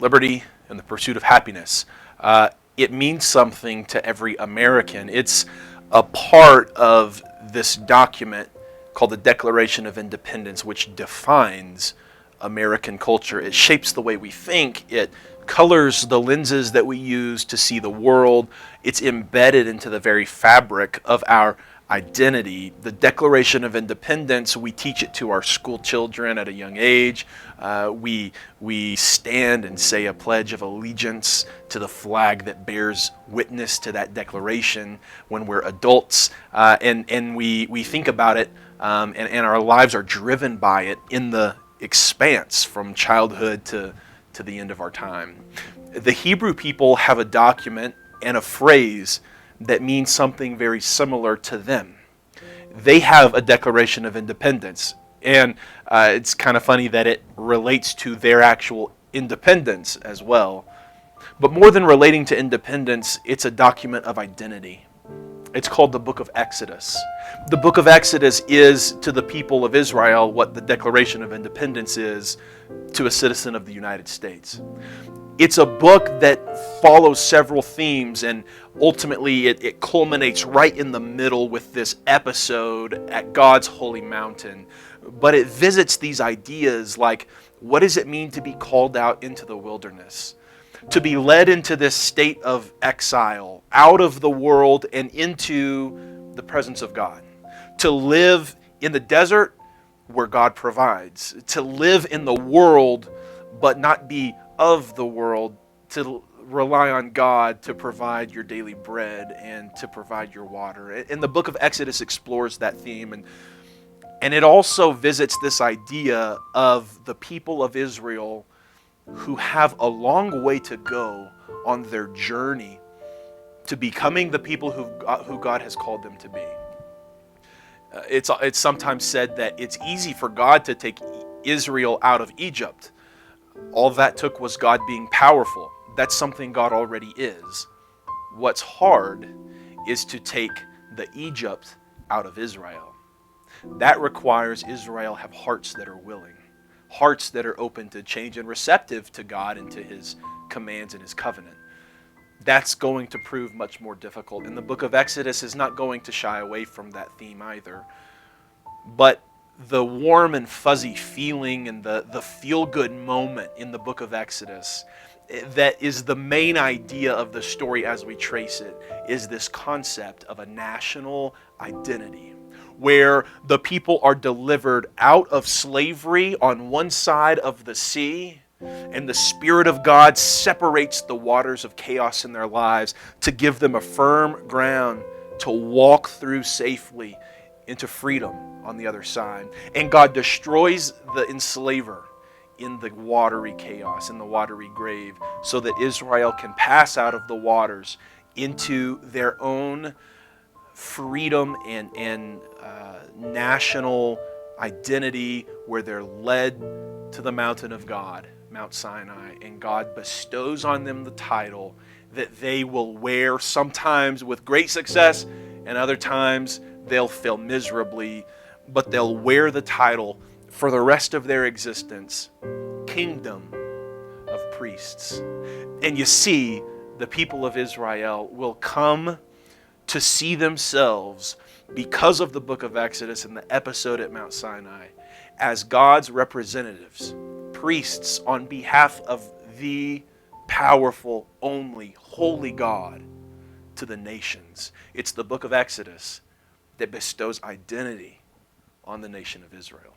liberty, and the pursuit of happiness. It means something to every American. It's a part of this document called the Declaration of Independence, which defines American culture. It shapes the way we think. It colors the lenses that we use to see the world. It's embedded into the very fabric of our identity. The Declaration of Independence, we teach it to our school children at a young age. We stand and say a pledge of allegiance to the flag that bears witness to that declaration when we're adults, and we think about it, and our lives are driven by it in the expanse from childhood to the end of our time. The Hebrew people have a document and a phrase that means something very similar to them. They have a Declaration of Independence, and it's kind of funny that it relates to their actual independence as well. But more than relating to independence, it's a document of identity. It's called the Book of Exodus. The Book of Exodus is to the people of Israel what the Declaration of Independence is to a citizen of the United States. It's a book that follows several themes, and ultimately it culminates right in the middle with this episode at God's holy mountain. But it visits these ideas like, what does it mean to be called out into the wilderness? To be led into this state of exile, out of the world and into the presence of God. To live in the desert where God provides. To live in the world but not be of the world. To rely on God to provide your daily bread and to provide your water. And the book of Exodus explores that theme, and it also visits this idea of the people of Israel who have a long way to go on their journey to becoming the people who God has called them to be. It's sometimes said that it's easy for God to take Israel out of Egypt. All that took was God being powerful. That's something God already is. What's hard is to take the Egypt out of Israel. That requires Israel have hearts that are willing. Hearts that are open to change and receptive to God and to His commands and His covenant. That's going to prove much more difficult. And the book of Exodus is not going to shy away from that theme either. But the warm and fuzzy feeling and the feel-good moment in the book of Exodus that is the main idea of the story as we trace it is this concept of a national identity, where the people are delivered out of slavery on one side of the sea, and the Spirit of God separates the waters of chaos in their lives to give them a firm ground to walk through safely into freedom on the other side. And God destroys the enslaver in the watery chaos, in the watery grave, so that Israel can pass out of the waters into their own freedom and national identity, where they're led to the mountain of God, Mount Sinai, and God bestows on them the title that they will wear, sometimes with great success, and other times they'll fail miserably, but they'll wear the title for the rest of their existence, Kingdom of Priests. And you see, the people of Israel will come to see themselves, because of the book of Exodus and the episode at Mount Sinai, as God's representatives, priests on behalf of the powerful, only, holy God to the nations. It's the book of Exodus that bestows identity on the nation of Israel.